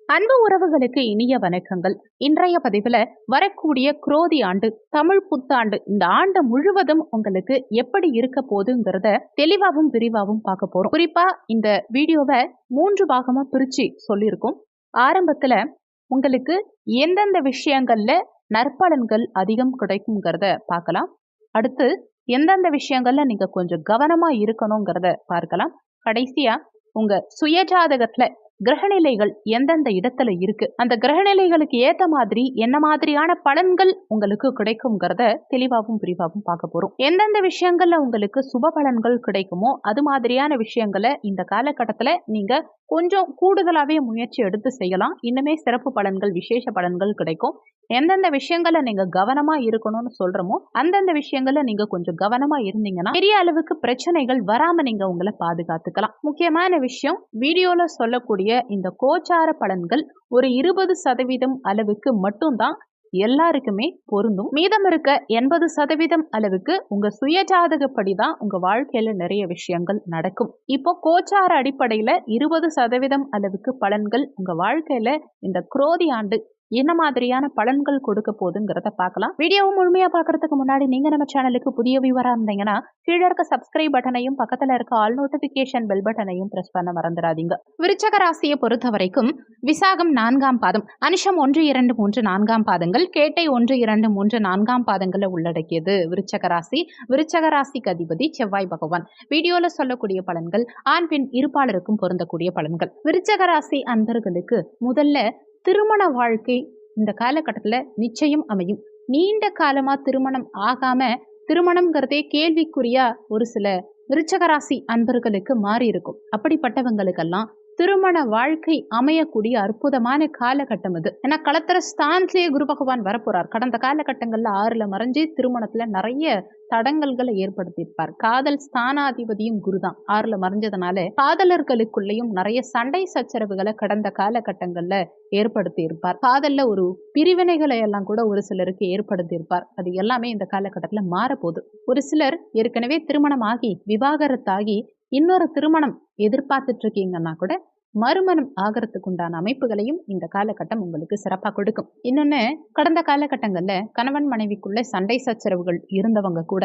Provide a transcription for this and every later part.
அன்பு உறவுகளுக்கு இனிய வணக்கங்கள். இன்றைய பதிவுல வரக்கூடிய குரோதி ஆண்டு, தமிழ் புத்தாண்டு, இந்த ஆண்டு முழுவதும் உங்களுக்கு எப்படி இருக்க போகுதுங்கிறத தெளிவாவும் விரிவாவும் பார்க்க போறோம். குறிப்பா இந்த வீடியோவை 3 பாகமா பிரிச்சு சொல்லியிருக்கோம். ஆரம்பத்துல உங்களுக்கு எந்தெந்த விஷயங்கள்ல நற்பலன்கள் அதிகம் கிடைக்குங்கிறத பார்க்கலாம். அடுத்து எந்தெந்த விஷயங்கள்ல நீங்க கொஞ்சம் கவனமா இருக்கணுங்கிறத பார்க்கலாம். கடைசியா உங்க சுயஜாதகத்துல கிரகநிலைகள் எந்தெந்த இடத்துல இருக்கு, அந்த கிரகநிலைகளுக்கு ஏத்த மாதிரி என்ன மாதிரியான பலன்கள் உங்களுக்கு கிடைக்கும்ங்கிறத தெளிவாகவும் விரிவாகவும் பார்க்க போறோம். எந்தெந்த விஷயங்கள்ல உங்களுக்கு சுப பலன்கள் கிடைக்குமோ அது மாதிரியான விஷயங்களை இந்த காலகட்டத்துல நீங்க கொஞ்சம் கூடுதலாவே முயற்சி எடுத்து செய்யலாம். இன்னுமே சிறப்பு பலன்கள், விசேஷ பலன்கள் கிடைக்கும். எந்தெந்த விஷயங்கள்ல நீங்க கவனமா இருக்கணும்னு சொல்றோமோ அந்தந்த விஷயங்கள்ல நீங்க கொஞ்சம் கவனமா இருந்தீங்கன்னா பெரிய அளவுக்கு பிரச்சனைகள் வராம நீங்க உங்களை பாதுகாத்துக்கலாம். முக்கியமான விஷயம், வீடியோல சொல்லக்கூடிய இந்த கோச்சார பலன்கள் ஒரு 20% அளவுக்கு மட்டும்தான் எல்லாருக்குமே பொருந்தும். மீதம் இருக்க 80% அளவுக்கு உங்க சுயஜாதகப்படிதான் உங்க வாழ்க்கையில நிறைய விஷயங்கள் நடக்கும். இப்போ கோச்சார அடிப்படையில 20% அளவுக்கு பலன்கள் உங்க வாழ்க்கையில இந்த குரோதி ஆண்டு என்ன மாதிரியான பலன்கள் கொடுக்க போகுதுங்கிறத பார்க்கலாம். வீடியோவை முழுமையா பார்க்கறதுக்கு முன்னாடி நீங்க நம்ம சேனலுக்கு புதிய வியூவரா இருந்தீங்கன்னா கீழே இருக்க சப்ஸ்கிரைப் பட்டனையும் பக்கத்துல இருக்க ஆல் நோட்டிபிகேஷன் பெல் பட்டனையும் பிரஸ் பண்ண மறந்துடாதீங்க. விருச்சக ராசியை பொறுத்த வரைக்கும் விசாகம் 4ஆம் பாதம், அனுஷம் 1, 2, 3, 4ஆம் பாதங்கள், கேட்டை 1, 2, 3, 4ஆம் பாதங்களை உள்ளடக்கியது விருச்சக ராசி. விருச்சக ராசிக்கு அதிபதி செவ்வாய் பகவான். வீடியோல சொல்லக்கூடிய பலன்கள் ஆண் பெண் இருப்பாளருக்கும் பொருந்தக்கூடிய பலன்கள். விருச்சக ராசி அன்பர்களுக்கு முதல்ல திருமண வாழ்க்கை இந்த காலகட்டத்துல நிச்சயம் அமையும். நீண்ட காலமா திருமணம் ஆகாம திருமணம்ங்கிறதே கேள்விக்குறியா ஒரு சில விருச்சக ராசி அன்பர்களுக்கு மாறி இருக்கும். அப்படிப்பட்டவங்களுக்கெல்லாம் திருமண வாழ்க்கை அமையக்கூடிய அற்புதமான காலகட்டம் இது. ஏன்னா களத்திர ஸ்தானத்திலேயே குரு பகவான் வரப்போறார். கடந்த காலகட்டங்கள்ல 6ல மறைஞ்சு திருமணத்துல நிறைய தடங்கல்களை ஏற்படுத்தியிருப்பார். காதல் ஸ்தானாதிபதியும் குருதான் 6ல மறைஞ்சதுனால காதலர்களுக்குள்ளேயும் நிறைய சண்டை சச்சரவுகளை கடந்த காலகட்டங்கள்ல ஏற்படுத்தி இருப்பார். காதல்ல ஒரு பிரிவினைகளை எல்லாம் கூட ஒரு சிலருக்கு ஏற்படுத்தி இருப்பார். அது எல்லாமே இந்த காலகட்டத்துல மாறப்போகுது. ஒரு சிலர் ஏற்கனவே திருமணம் ஆகி விவாகரத்தாகி இன்னொரு திருமணம் எதிர்பார்த்துட்டு இருக்கீங்கன்னா கூட மறுமணம் ஆகிறதுக்கு உண்டான அமைப்புகளையும் இந்த காலகட்டம் உங்களுக்கு சிறப்பா கொடுக்கும். இன்னொன்னு, கடந்த காலகட்டங்கள்ல கணவன் மனைவிக்குள்ள சண்டை சச்சரவுகள் இருந்தவங்க கூட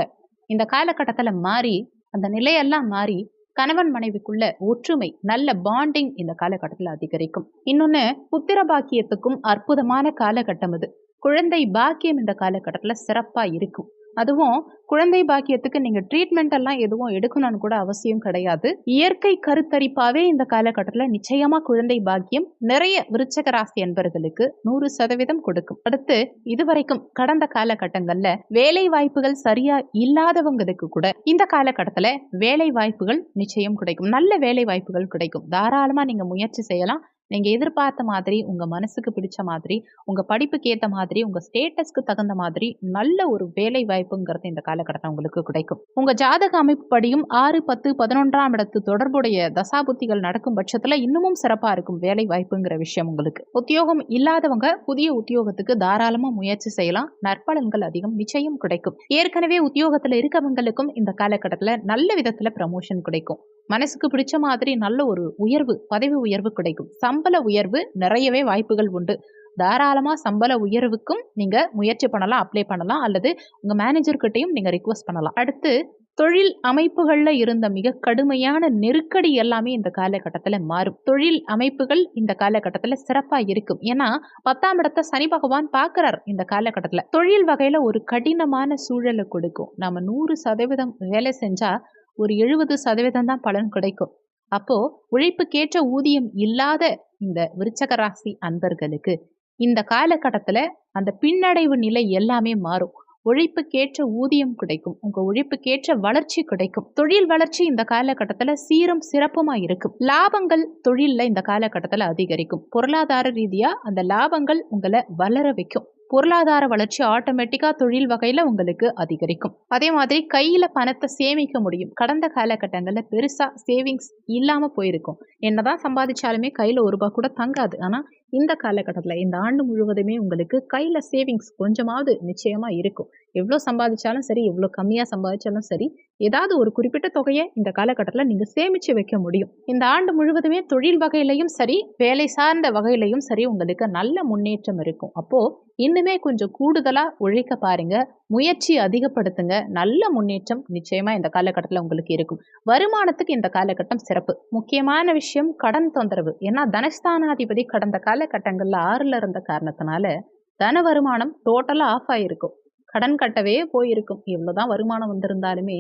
இந்த காலகட்டத்துல மாறி, அந்த நிலையெல்லாம் மாறி கணவன் மனைவிக்குள்ள ஒற்றுமை, நல்ல பாண்டிங் இந்த காலகட்டத்துல அதிகரிக்கும். இன்னொன்னு, புத்திர பாக்கியத்துக்கும் அற்புதமான காலகட்டம் இது. குழந்தை பாக்கியம் இந்த காலகட்டத்துல சிறப்பா இருக்கும். அதுவும் குழந்தை பாக்கியத்துக்கு நீங்க ட்ரீட்மெண்ட் எல்லாம் எதுவும் எடுக்கணும்னு கூட அவசியம் கிடையாது. இயற்கை கருத்தரிப்பாவே இந்த காலகட்டத்துல நிச்சயமா குழந்தை பாக்கியம் நிறைய விருச்சக ராசி என்பவர்களுக்கு 100% கொடுக்கும். அடுத்து, இதுவரைக்கும் கடந்த காலகட்டங்கள்ல வேலை வாய்ப்புகள் சரியா இல்லாதவங்களுக்கு கூட இந்த காலகட்டத்துல வேலை வாய்ப்புகள் நிச்சயம் கிடைக்கும். நல்ல வேலை வாய்ப்புகள் கிடைக்கும். தாராளமா நீங்க முயற்சி செய்யலாம். நீங்க எதிர்பார்த்த மாதிரி, உங்க மனசுக்கு பிடிச்ச மாதிரி, உங்க படிப்புக்கு ஏத்த மாதிரி, உங்க ஸ்டேட்டஸ்க்கு தகுந்த மாதிரி நல்ல ஒரு வேலை வாய்ப்புங்கிறது இந்த காலகட்டம் உங்களுக்கு கிடைக்கும். உங்க ஜாதக அமைப்பு படியும் 6, 10, 11ஆம் இடத்து தொடர்புடைய தசாபுத்திகள் நடக்கும் பட்சத்துல இன்னமும் சிறப்பா இருக்கும் வேலை வாய்ப்புங்கிற விஷயம் உங்களுக்கு. உத்தியோகம் இல்லாதவங்க புதிய உத்தியோகத்துக்கு தாராளமா முயற்சி செய்யலாம். நற்பலன்கள் அதிகம் நிச்சயம் கிடைக்கும். ஏற்கனவே உத்தியோகத்துல இருக்கவங்களுக்கும் இந்த காலகட்டத்துல நல்ல விதத்துல ப்ரமோஷன் கிடைக்கும். மனசுக்கு பிடிச்ச மாதிரி நல்ல ஒரு உயர்வு, பதவி உயர்வு கிடைக்கும். சம்பள உயர்வு நிறையவே வாய்ப்புகள் உண்டு. தாராளமா சம்பள உயர்வுக்கும் நீங்க முயற்சி பண்ணலாம், அப்ளை பண்ணலாம், அல்லது உங்க மேனேஜர் கிட்டையும் நீங்க ரிக்வெஸ்ட் பண்ணலாம். அடுத்து, தொழில் அமைப்புகள்ல இருந்த மிக கடுமையான நெருக்கடி எல்லாமே இந்த காலகட்டத்துல மாறும். தொழில் அமைப்புகள் இந்த காலகட்டத்துல சிறப்பா இருக்கும். ஏன்னா 10ஆம் இடத்தை சனி பகவான் பார்க்கிறார். இந்த காலகட்டத்துல தொழில் வகையில ஒரு கடினமான சூழலை கொடுக்கும். நாம 100% வேலை செஞ்சா ஒரு 70% தான் பலன் கிடைக்கும். அப்போ உழைப்புக்கேற்ற ஊதியம் இல்லாத இந்த விருச்சக ராசி அன்பர்களுக்கு இந்த காலகட்டத்துல அந்த பின்னடைவு நிலை எல்லாமே மாறும். உழைப்புக்கேற்ற ஊதியம் கிடைக்கும். உங்க உழைப்புக்கேற்ற வளர்ச்சி கிடைக்கும். தொழில் வளர்ச்சி இந்த காலகட்டத்துல சீரும் சிறப்புமா இருக்கும். லாபங்கள் தொழில்ல இந்த காலகட்டத்துல அதிகரிக்கும். பொருளாதார ரீதியா அந்த லாபங்கள் உங்களை வளர வைக்கும். பொருளாதார வளர்ச்சி ஆட்டோமேட்டிக்கா தொழில் வகையில உங்களுக்கு அதிகரிக்கும். அதே மாதிரி கையில பணத்தை சேமிக்க முடியும். கடந்த காலகட்டங்கள்ல பெருசா சேவிங்ஸ் இல்லாம போயிருக்கும். என்னதான் சம்பாதிச்சாலுமே கையில ₹1 கூட தங்காது. ஆனா இந்த காலகட்டத்துல இந்த ஆண்டு முழுவதுமே உங்களுக்கு கையில சேவிங்ஸ் கொஞ்சமாவது நிச்சயமா இருக்கும். எவ்வளோ சம்பாதிச்சாலும் சரி, எவ்வளோ கம்மியா சம்பாதிச்சாலும் சரி, ஏதாவது ஒரு குறிப்பிட்ட தொகையை இந்த காலகட்டத்துல நீங்க சேமிச்சு வைக்க முடியும். இந்த ஆண்டு முழுவதுமே தொழில் வகையிலயும் சரி, வேலை சார்ந்த வகையிலயும் சரி உங்களுக்கு நல்ல முன்னேற்றம் இருக்கும். அப்போ இன்னுமே கொஞ்சம் கூடுதலா உழைக்க பாருங்க. முயற்சி அதிகப்படுத்துங்க. நல்ல முன்னேற்றம் நிச்சயமா இந்த காலகட்டத்துல உங்களுக்கு இருக்கும். வருமானத்துக்கு இந்த காலகட்டம் சிறப்பு. முக்கியமான விஷயம் கடன் தொந்தரவு. ஏன்னா தனஸ்தானாதிபதி கடந்த காலகட்டங்கள்ல 6ல இருந்த காரணத்தினால தன வருமானம் டோட்டலா ஆஃப் ஆயிருக்கும். கடன் கட்டவே போயிருக்கும். எவ்வளவுதான் வருமானம் வந்திருந்தாலுமே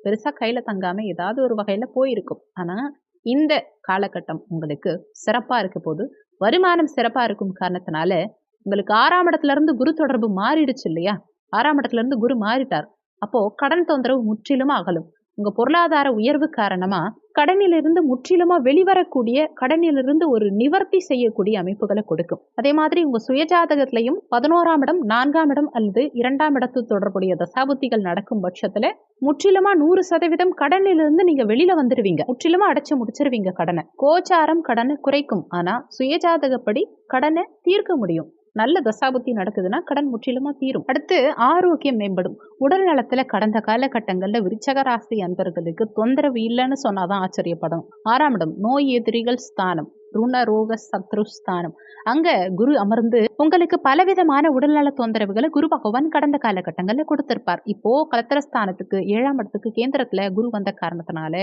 பெருசா கையில தங்காம ஏதாவது ஒரு வகையில போயிருக்கும். ஆனா இந்த காலகட்டம் உங்களுக்கு சிறப்பா இருக்க போது வருமானம் சிறப்பா இருக்கும் காரணத்தினால உங்களுக்கு 6ஆம் இடத்துல இருந்து குரு தொடர்பு மாறிடுச்சு இல்லையா? 6ஆம் இடத்துல இருந்து குரு மாறிட்டார். அப்போ கடன் தொந்தரவு முற்றிலுமா அகலும். உங்க பொருளாதார உயர்வு காரணமா கடனிலிருந்து முற்றிலுமா வெளிவரக்கூடிய கடனிலிருந்து ஒரு நிவர்த்தி செய்யக்கூடிய அமைப்புகளை கொடுக்கும். அதே மாதிரி உங்க சுயஜாதகத்திலையும் 11ஆம் இடம் 4ஆம் இடம் அல்லது 2ஆம் இடத்து தொடர்புடைய தசாபுத்திகள் நடக்கும் பட்சத்துல முற்றிலுமா 100% கடனிலிருந்து நீங்க வெளியில வந்துடுவீங்க. முற்றிலுமா அடைச்சு முடிச்சிருவீங்க கடனை. கோச்சாரம் கடனை குறைக்கும். ஆனா சுயஜாதகப்படி கடனை தீர்க்க முடியும். நல்ல தசாபுத்தி நடக்குதுன்னா கடன் முற்றிலுமா தீரும். அடுத்து ஆரோக்கியம் மேம்படும். உடல் நலத்துல கடந்த காலகட்டங்கள்ல விருச்சக ராசி அன்பர்களுக்கு தொந்தரவு இல்லைன்னு சொன்னாதான் ஆச்சரியப்படும். 6ஆம் இடம் நோய் எதிரிகள் ஸ்தானம், ருண ரோக சத்ருஸ்தானம். அங்க குரு அமர்ந்து உங்களுக்கு பலவிதமான உடல்நல தொந்தரவுகளை குரு பகவான் கடந்த காலகட்டங்கள்ல கொடுத்திருப்பார். இப்போ கலத்திரஸ்தானத்துக்கு 7ஆம் இடத்துக்கு கேந்திரத்துல குரு வந்த காரணத்தினால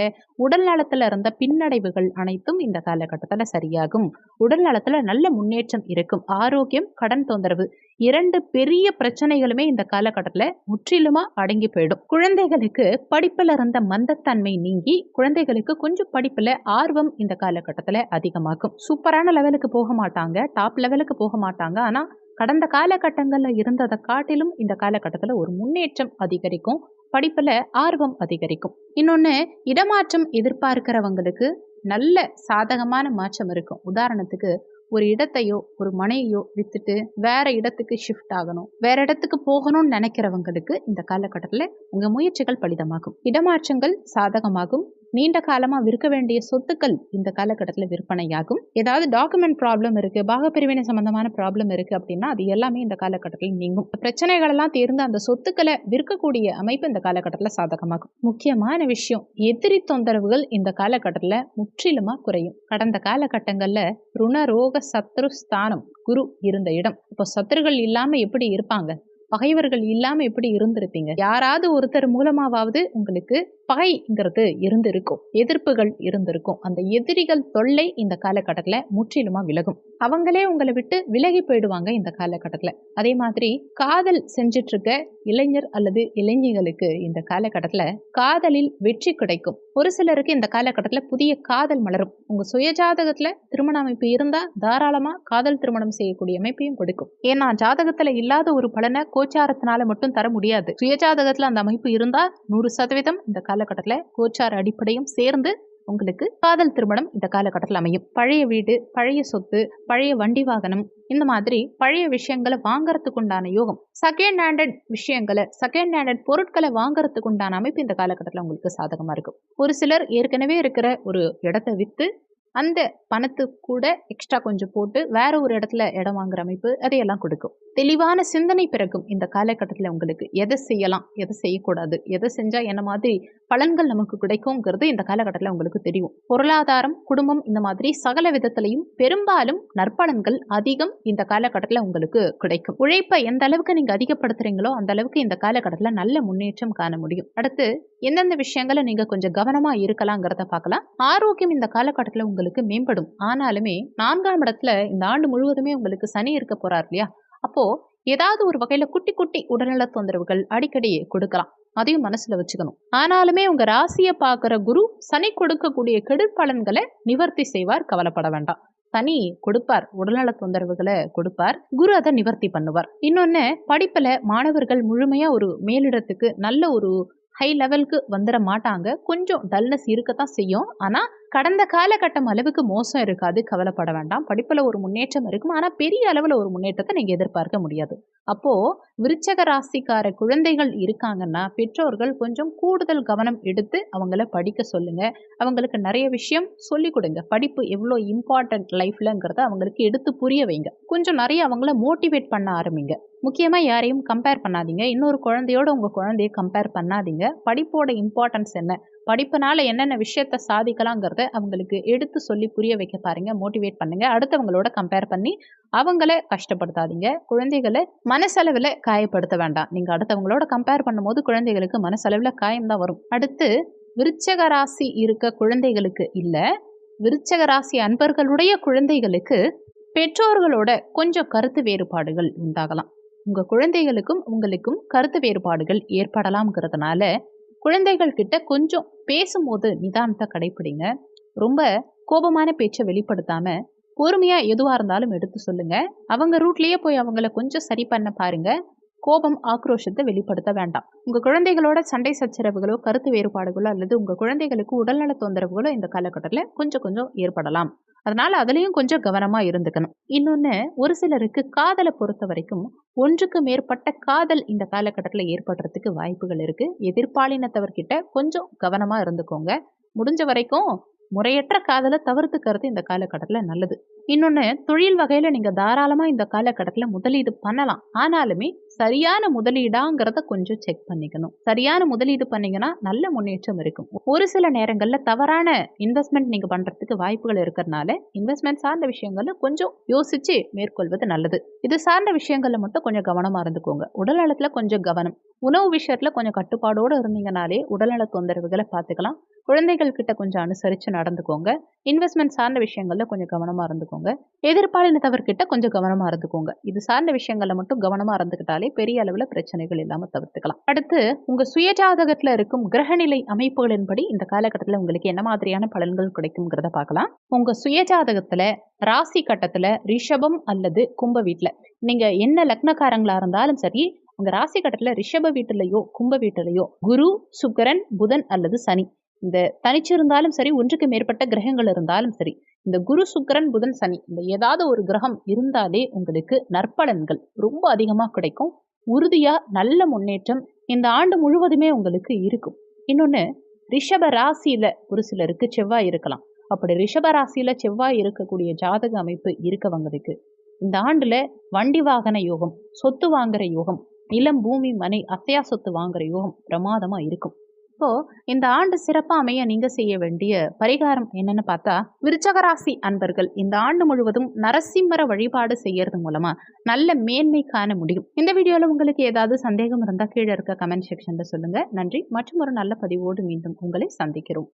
உடல் நலத்துல இருந்த பின்னடைவுகள் அனைத்தும் இந்த காலகட்டத்துல சரியாகும். உடல் நலத்துல நல்ல முன்னேற்றம் இருக்கும். ஆரோக்கியம், கடன் தொந்தரவு 2 பெரிய பிரச்சனைகளுமே இந்த காலகட்டத்துல முற்றிலுமா அடங்கி போயிடும். குழந்தைகளுக்கு படிப்புல இருந்த மந்தத்தன்மை நீங்கி குழந்தைகளுக்கு கொஞ்சம் படிப்புல ஆர்வம் இந்த காலகட்டத்துல அதிகமாகும். சூப்பரான லெவலுக்கு போக மாட்டாங்க, டாப் லெவலுக்கு போக மாட்டாங்க. ஆனா கடந்த காலகட்டங்கள்ல இருந்ததை காட்டிலும் இந்த காலகட்டத்துல ஒரு முன்னேற்றம் அதிகரிக்கும். படிப்புல ஆர்வம் அதிகரிக்கும். இன்னொன்னு, இடமாற்றம் எதிர்பார்க்கிறவங்களுக்கு நல்ல சாதகமான மாற்றம் இருக்கும். உதாரணத்துக்கு ஒரு இடத்தையோ ஒரு மனையோ வித்துட்டு வேற இடத்துக்கு ஷிஃப்ட் ஆகணும், வேற இடத்துக்கு போகணும்னு நினைக்கிறவங்களுக்கு இந்த காலகட்டத்துல உங்க முயற்சிகள் பலிதமாகும். இடமாற்றங்கள் சாதகமாகும். நீண்ட காலமா விற்க வேண்டிய சொத்துக்கள் இந்த காலகட்டத்தில் விற்பனையாகும். ஏதாவது டாக்குமெண்ட் ப்ராப்ளம் இருக்கு, பாகப்பிரிவினை சம்பந்தமான ப்ராப்ளம் இருக்கு அப்படின்னா அது எல்லாமே இந்த காலகட்டத்தில் நீங்கும். பிரச்சனைகள் எல்லாம் தேர்ந்து அந்த சொத்துக்களை விற்கக்கூடிய அமைப்பு இந்த காலகட்டத்தில் சாதகமாகும். முக்கியமான விஷயம், எதிரி தொந்தரவுகள் இந்த காலகட்டத்தில் முற்றிலுமா குறையும். கடந்த காலகட்டங்கள்ல ருண ரோக சத்ரு ஸ்தானம் குரு இருந்த இடம். இப்போ சத்துருகள் இல்லாம எப்படி இருப்பாங்க, பகைவர்கள் இல்லாம எப்படி இருந்திருப்பீங்க? யாராவது ஒருத்தர் மூலமாவது உங்களுக்கு பகைங்கிறது இருந்திருக்கும், எதிர்ப்புகள் இருந்திருக்கும். அந்த எதிரிகள் தொல்லை இந்த காலகட்டத்துல முற்றிலுமா விலகும். அவங்களே உங்களை விட்டு விலகி போயிடுவாங்க இந்த காலகட்டத்துல. அதே மாதிரி காதல் செஞ்சிட்டு இருக்க இளைஞர் அல்லது இளைஞர்களுக்கு இந்த காலகட்டத்துல காதலில் வெற்றி கிடைக்கும். ஒரு சிலருக்கு இந்த காலகட்டத்துல புதிய காதல் மலரும். உங்க சுயஜாதகத்துல திருமண அமைப்பு இருந்தா தாராளமா காதல் திருமணம் செய்யக்கூடிய அமைப்பையும் கொடுக்கும். ஏன்னா ஜாதகத்துல இல்லாத ஒரு பலனை கோச்சாரத்தினால மட்டும் தர முடியாது. சுயஜாதகத்துல அந்த அமைப்பு இருந்தா 100% இந்த காலகட்டத்துல கோச்சார அடிப்படையும் சேர்ந்து உங்களுக்கு காதல் திருமணம் இந்த காலகட்டத்தில் அமையும். பழைய வீடு, பழைய சொத்து, பழைய வண்டி வாகனம், இந்த மாதிரி பழைய விஷயங்களை வாங்கறதுக்கு உண்டான யோகம், செகண்ட் ஹேண்டட் விஷயங்களை, செகண்ட் ஹேண்டட் பொருட்களை வாங்கறதுக்கு உண்டான அமைப்பு இந்த காலகட்டத்தில் உங்களுக்கு சாதகமா இருக்கும். ஒரு சிலர் ஏற்கனவே இருக்கிற ஒரு இடத்தை வித்து அந்த பணத்துக்கு கூட எக்ஸ்ட்ரா கொஞ்சம் போட்டு வேற ஒரு இடத்துல இடம் வாங்குற அமைப்பு அதையெல்லாம் கொடுக்கும். தெளிவான சிந்தனை பிறக்கும் இந்த காலகட்டத்தில் உங்களுக்கு. எதை செய்யலாம், எதை செய்யக்கூடாது, எதை செஞ்சா என்ன மாதிரி பலன்கள் நமக்கு கிடைக்கும்ங்கிறது இந்த காலகட்டத்தில் உங்களுக்கு தெரியும். பொருளாதாரம், குடும்பம், இந்த மாதிரி சகல விதத்திலையும் பெரும்பாலும் நற்பலன்கள் அதிகம் இந்த காலகட்டத்தில் உங்களுக்கு கிடைக்கும். உழைப்பை எந்த அளவுக்கு நீங்க அதிகப்படுத்துறீங்களோ அந்த அளவுக்கு இந்த காலகட்டத்தில் நல்ல முன்னேற்றம் காண முடியும். அடுத்து எந்தெந்த விஷயங்களை நீங்க கொஞ்சம் கவனமா இருக்கலாங்கிறத பார்க்கலாம். ஆரோக்கியம் இந்த காலகட்டத்தில் உங்களுக்கு மேம்படும். ஆனாலுமே 4ஆம் இடத்துல இந்த ஆண்டு முழுவதுமே உங்களுக்கு சனி இருக்க போறார் இல்லையா? அப்போ ஏதாவது ஒரு வகையில குட்டி குட்டி உடல்நல தொந்தரவுகள் அடிக்கடி கொடுக்கலாம். அதையும் மனசுல வச்சுக்கணும். ஆனாலுமே உங்க ராசியை பார்க்கிற குரு சனி கொடுக்கக்கூடிய கெடுபலன்களை நிவர்த்தி செய்வார். கவலைப்பட வேண்டாம். சனி கொடுப்பார், உடல்நல தொந்தரவுகளை கொடுப்பார், குரு அதை நிவர்த்தி பண்ணுவார். இன்னொன்னு, படிப்புல மாணவர்கள் முழுமையா ஒரு மேலிடத்துக்கு நல்ல ஒரு ஹை லெவலுக்கு வந்துட மாட்டாங்க. கொஞ்சம் டல்னஸ் இருக்கத்தான் செய்யும். ஆனா கடந்த காலகட்டம் அளவுக்கு மோசம் இருக்காது. கவலைப்பட வேண்டாம். படிப்புல ஒரு முன்னேற்றம் இருக்கும். ஆனா பெரிய அளவுல ஒரு முன்னேற்றத்தை நீங்க எதிர்பார்க்க முடியாது. அப்போ விருச்சக ராசிக்கார குழந்தைகள் இருக்காங்கன்னா பெற்றோர்கள் கொஞ்சம் கூடுதல் கவனம் எடுத்து அவங்கள படிக்க சொல்லுங்க. அவங்களுக்கு நிறைய விஷயம் சொல்லிக் கொடுங்க. படிப்பு எவ்வளோ இம்பார்ட்டன்ட் லைஃப்லங்கிறத அவங்களுக்கு எடுத்து புரிய வைங்க. கொஞ்சம் நிறைய அவங்கள மோட்டிவேட் பண்ண ஆரம்பிங்க. முக்கியமா யாரையும் கம்பேர் பண்ணாதீங்க. இன்னொரு குழந்தையோட உங்க குழந்தைய கம்பேர் பண்ணாதீங்க. படிப்போட இம்பார்ட்டன்ஸ் என்ன, படிப்புனால என்னென்ன விஷயத்த சாதிக்கலாங்கிறத அவங்களுக்கு எடுத்து சொல்லி புரிய வைக்க பாருங்க. மோட்டிவேட் பண்ணுங்க. அடுத்தவங்களோட கம்பேர் பண்ணி அவங்கள கஷ்டப்படுத்தாதீங்க. குழந்தைகளை மனசளவில் காயப்படுத்த வேண்டாம். நீங்க அடுத்தவங்களோட கம்பேர் பண்ணும்போது குழந்தைகளுக்கு மனசளவில் காயம் தான் வரும். அடுத்து விருச்சக ராசி இருக்க குழந்தைகளுக்கு இல்ல, விருச்சக ராசி அன்பர்களுடைய குழந்தைகளுக்கு பெற்றோர்களோட கொஞ்சம் கருத்து வேறுபாடுகள் உண்டாகலாம். உங்க குழந்தைகளுக்கும் உங்களுக்கும் கருத்து வேறுபாடுகள் ஏற்படலாம்ங்கிறதுனால குழந்தைகள் கிட்ட கொஞ்சம் பேசும்போது நிதானத்தை கடைப்பிடிங்க. ரொம்ப கோபமான பேச்சை வெளிப்படுத்தாம பொறுமையா எதுவா இருந்தாலும் எடுத்து சொல்லுங்க. அவங்க ரூட்லயே போய் அவங்கள கொஞ்சம் சரி பண்ண பாருங்க. கோபம், ஆக்ரோஷத்தை வெளிப்படுத்த வேண்டாம். உங்க குழந்தைகளோட சண்டை சச்சரவுகளோ, கருத்து வேறுபாடுகளோ அல்லது உங்க குழந்தைகளுக்கு உடல்நல தொந்தரவுகளோ இந்த காலகட்டத்தில் கொஞ்சம் கொஞ்சம் ஏற்படலாம். அதனால அதுலயும் கொஞ்சம் கவனமா இருந்துக்கணும். இன்னொன்னு, ஒரு சிலருக்கு காதலை பொறுத்த வரைக்கும் ஒன்றுக்கு மேற்பட்ட காதல் இந்த காலகட்டத்தில் ஏற்படுறதுக்கு வாய்ப்புகள் இருக்கு. எதிர்ப்பாலினத்தவர்கிட்ட கொஞ்சம் கவனமா இருந்துக்கோங்க. முடிஞ்ச வரைக்கும் முறையற்ற காதலை தவிர்த்துக்கிறது இந்த காலகட்டத்தில் நல்லது. இன்னொன்று, தொழில் வகையில் நீங்கள் தாராளமாக இந்த காலகட்டத்தில் முதலீடு பண்ணலாம். ஆனாலுமே சரியான முதலீடாங்கிறத கொஞ்சம் செக் பண்ணிக்கணும். சரியான முதலீடு பண்ணீங்கன்னா நல்ல முன்னேற்றம் இருக்கும். ஒரு சில நேரங்களில் தவறான இன்வெஸ்ட்மெண்ட் நீங்கள் பண்ணுறதுக்கு வாய்ப்புகள் இருக்கிறதுனால இன்வெஸ்ட்மெண்ட் சார்ந்த விஷயங்கள்ல கொஞ்சம் யோசிச்சு மேற்கொள்வது நல்லது. இது சார்ந்த விஷயங்கள்ல மட்டும் கொஞ்சம் கவனமாக இருந்துக்கோங்க. உடல் நலத்தில் கொஞ்சம் கவனம், உணவு விஷயத்தில் கொஞ்சம் கட்டுப்பாடோடு இருந்தீங்கனாலே உடல்நல தொந்தரவுகளை பார்த்துக்கலாம். குழந்தைகள் கிட்ட கொஞ்சம் அனுசரித்து நடந்துக்கோங்க. இன்வெஸ்ட்மெண்ட் சார்ந்த விஷயங்கள்ல கொஞ்சம் கவனமாக இருந்துக்கோங்க. எதிர்ப்பாலினத்தவர்கிட்ட கொஞ்சம் கவனமாக இருந்துக்கோங்க. இது சார்ந்த விஷயங்கள்ல மட்டும் கவனமாக இருந்துக்கிட்டாலே பெரிய அளவில் பிரச்சனைகள் இல்லாமல் தவிர்த்துக்கலாம். அடுத்து, உங்க சுயஜாதகத்தில் இருக்கும் கிரகநிலை அமைப்புகளின்படி இந்த காலகட்டத்தில் உங்களுக்கு என்ன மாதிரியான பலன்கள் கிடைக்கும்ங்கிறத பார்க்கலாம். உங்க சுயஜாதகத்தில் ராசி கட்டத்தில் ரிஷபம் அல்லது கும்ப வீட்டில் நீங்க என்ன லக்னக்காரங்களா இருந்தாலும் சரி, உங்க ராசி கட்டத்தில் ரிஷப வீட்டிலையோ கும்ப வீட்டிலையோ குரு, சுக்கிரன், புதன் அல்லது சனி இந்த தனிச்சிருந்தாலும் சரி, ஒன்றுக்கு மேற்பட்ட கிரகங்கள் இருந்தாலும் சரி, இந்த குரு, சுக்கிரன், புதன், சனி இந்த ஏதாவது ஒரு கிரகம் இருந்தாலே உங்களுக்கு நற்பலன்கள் ரொம்ப அதிகமாக கிடைக்கும். உறுதியா நல்ல முன்னேற்றம் இந்த ஆண்டு முழுவதுமே உங்களுக்கு இருக்கும். இன்னொன்று, ரிஷப ராசியில ஒரு சிலருக்கு செவ்வாய் இருக்கலாம். அப்படி ரிஷப ராசியில செவ்வாய் இருக்கக்கூடிய ஜாதக அமைப்பு இருக்கவங்களுக்கு இந்த ஆண்டுல வண்டி வாகன யோகம், சொத்து வாங்குற யோகம், நிலம், பூமி, மனை, அசையா சொத்து வாங்குற யோகம் பிரமாதமா இருக்கும். இப்போ இந்த ஆண்டு சிறப்பா அமைய நீங்க செய்ய வேண்டிய பரிகாரம் என்னன்னு பார்த்தா, விருச்சக ராசி அன்பர்கள் இந்த ஆண்டு முழுவதும் நரசிம்மர வழிபாடு செய்யறது மூலமா நல்ல மேன்மை காண முடியும். இந்த வீடியோல உங்களுக்கு ஏதாவது சந்தேகம் இருந்தா கீழே இருக்க கமெண்ட் செக்ஷன்ல சொல்லுங்க. நன்றி. மற்றும் ஒரு நல்ல பதிவோடு மீண்டும் உங்களை சந்திக்கிறோம்.